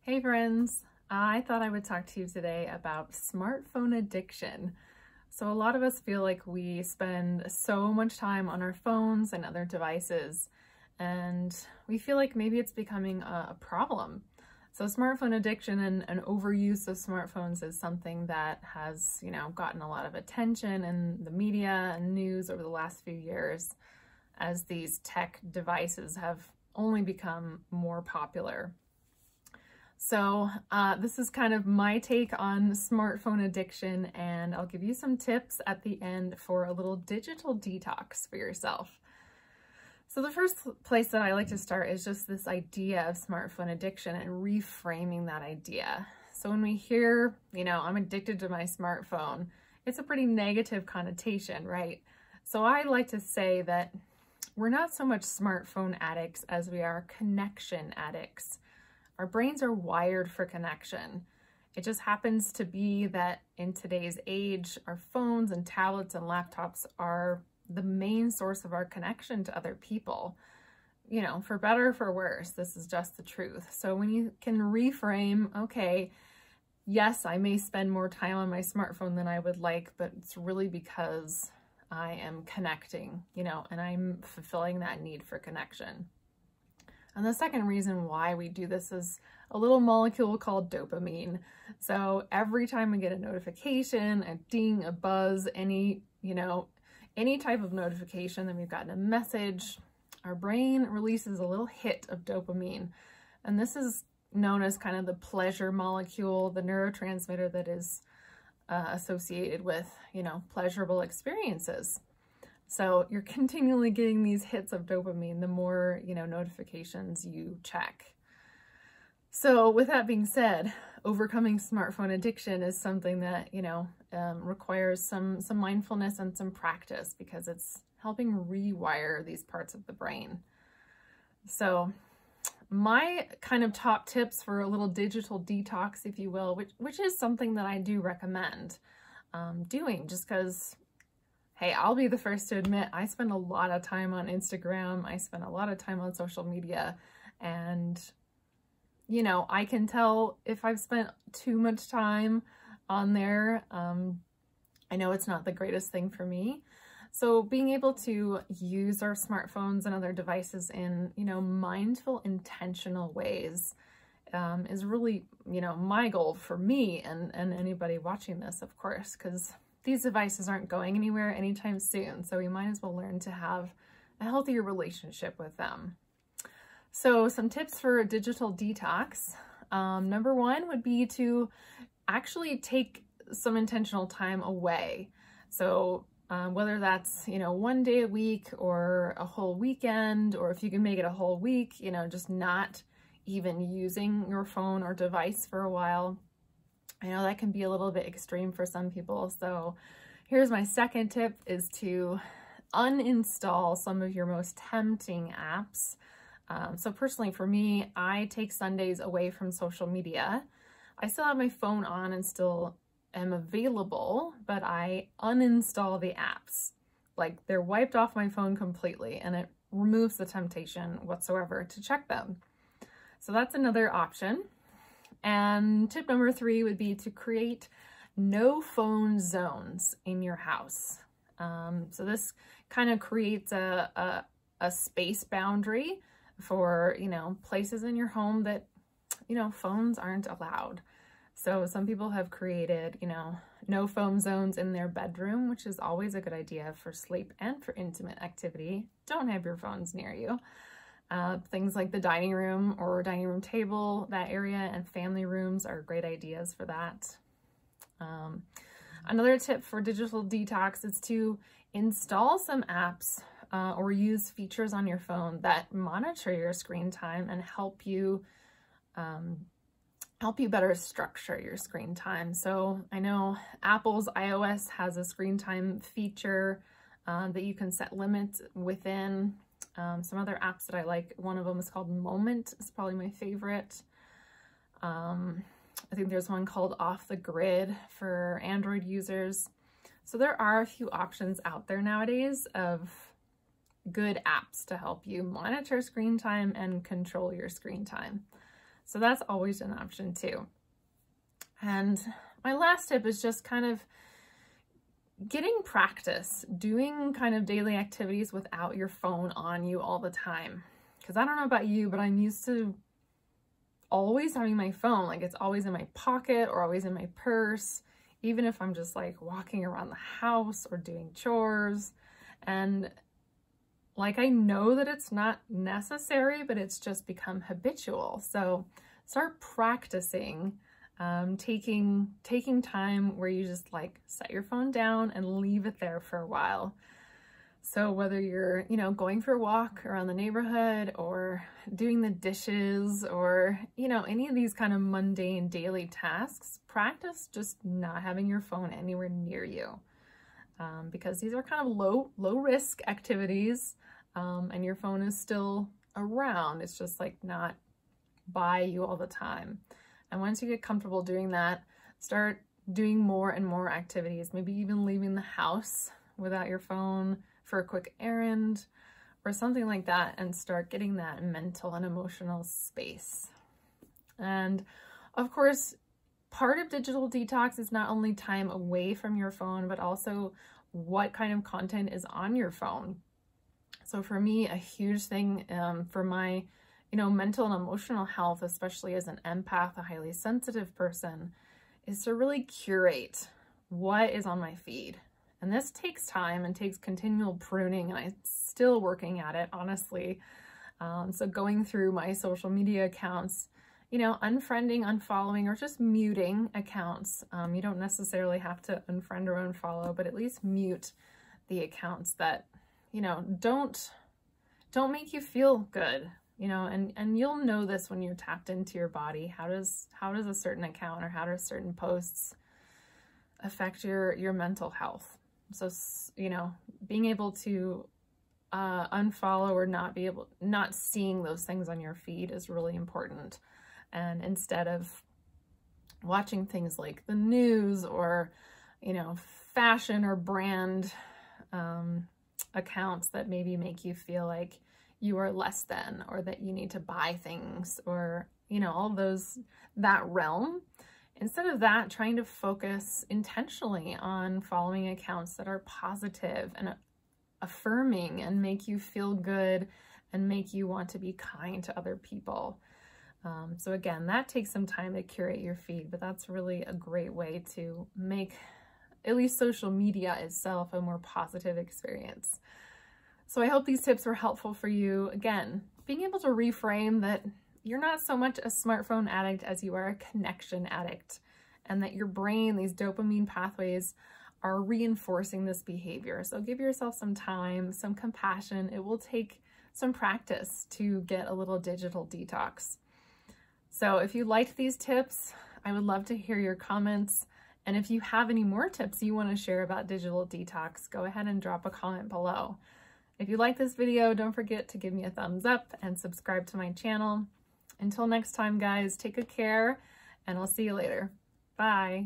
Hey friends, I thought I would talk to you today about smartphone addiction. So a lot of us feel like we spend so much time on our phones and other devices, and we feel like maybe it's becoming a problem. So smartphone addiction and overuse of smartphones is something that has, gotten a lot of attention in the media and news over the last few years as these tech devices have only become more popular. So this is kind of my take on smartphone addiction, and I'll give you some tips at the end for a little digital detox for yourself. So the first place that I like to start is just this idea of smartphone addiction and reframing that idea. So when we hear, I'm addicted to my smartphone, it's a pretty negative connotation, right? So I like to say that we're not so much smartphone addicts as we are connection addicts. Our brains are wired for connection. It just happens to be that in today's age, our phones and tablets and laptops are the main source of our connection to other people. For better or for worse, this is just the truth. So when you can reframe, okay, yes, I may spend more time on my smartphone than I would like, but it's really because I am connecting, and I'm fulfilling that need for connection. And the second reason why we do this is a little molecule called dopamine. So every time we get a notification, a ding, a buzz, any type of notification, then we've gotten a message, our brain releases a little hit of dopamine. And this is known as kind of the pleasure molecule, the neurotransmitter that is associated with, pleasurable experiences. So you're continually getting these hits of dopamine the more, notifications you check. So with that being said, overcoming smartphone addiction is something that, requires some mindfulness and some practice because it's helping rewire these parts of the brain. So my kind of top tips for a little digital detox, if you will, which is something that I do recommend doing just because, hey, I'll be the first to admit I spend a lot of time on Instagram. I spend a lot of time on social media, and, I can tell if I've spent too much time on there. I know it's not the greatest thing for me. So being able to use our smartphones and other devices in, mindful, intentional ways is really, my goal for me and anybody watching this, of course, because these devices aren't going anywhere anytime soon, so we might as well learn to have a healthier relationship with them. So some tips for a digital detox. Number one would be to actually take some intentional time away. So whether that's, one day a week or a whole weekend, or if you can make it a whole week, just not even using your phone or device for a while. I know that can be a little bit extreme for some people. So here's my second tip, is to uninstall some of your most tempting apps. So personally for me, I take Sundays away from social media. I still have my phone on and still am available, but I uninstall the apps. Like, they're wiped off my phone completely, and it removes the temptation whatsoever to check them. So that's another option. And tip number 3 would be to create no phone zones in your house. So this kind of creates a space boundary for, places in your home that, phones aren't allowed. So some people have created, no phone zones in their bedroom, which is always a good idea for sleep and for intimate activity. Don't have your phones near you. Things like the dining room or dining room table, that area, and family rooms are great ideas for that. Another tip for digital detox is to install some apps or use features on your phone that monitor your screen time and help you better structure your screen time. So I know Apple's iOS has a screen time feature that you can set limits within. Some other apps that I like, one of them is called Moment. It's probably my favorite. I think there's one called Off the Grid for Android users. So there are a few options out there nowadays of good apps to help you monitor screen time and control your screen time. So that's always an option too. And my last tip is just kind of getting practice, doing kind of daily activities without your phone on you all the time. Because I don't know about you, but I'm used to always having my phone, like it's always in my pocket or always in my purse, even if I'm just like walking around the house or doing chores. And like, I know that it's not necessary, but it's just become habitual. So start practicing taking time where you just like set your phone down and leave it there for a while. So whether you're, you know, going for a walk around the neighborhood or doing the dishes or, you know, any of these kind of mundane daily tasks, practice just not having your phone anywhere near you. Because these are kind of low risk activities, and your phone is still around. It's just like not by you all the time. And once you get comfortable doing that, start doing more and more activities, maybe even leaving the house without your phone for a quick errand or something like that, and start getting that mental and emotional space. And of course, part of digital detox is not only time away from your phone, but also what kind of content is on your phone. So for me, a huge thing for my, you know, mental and emotional health, especially as an empath, a highly sensitive person, is to really curate what is on my feed. And this takes time and takes continual pruning, and I'm still working at it, honestly. So going through my social media accounts, you know, unfriending, unfollowing, or just muting accounts. You don't necessarily have to unfriend or unfollow, but at least mute the accounts that, you know, don't make you feel good, you know, and you'll know this when you're tapped into your body. How does a certain account or how do certain posts affect your mental health? So, you know, being able to unfollow or not seeing those things on your feed is really important. And instead of watching things like the news or, you know, fashion or brand accounts that maybe make you feel like you are less than, or that you need to buy things, or, you know, all those, that realm. Instead of that, trying to focus intentionally on following accounts that are positive and affirming and make you feel good and make you want to be kind to other people. So again, that takes some time to curate your feed, but that's really a great way to make at least social media itself a more positive experience. So I hope these tips were helpful for you. Again, being able to reframe that you're not so much a smartphone addict as you are a connection addict, and that your brain, these dopamine pathways, are reinforcing this behavior. So give yourself some time, some compassion. It will take some practice to get a little digital detox. So if you liked these tips, I would love to hear your comments. And if you have any more tips you want to share about digital detox, go ahead and drop a comment below. If you like this video, don't forget to give me a thumbs up and subscribe to my channel. Until next time, guys, take good care, and I'll see you later. Bye.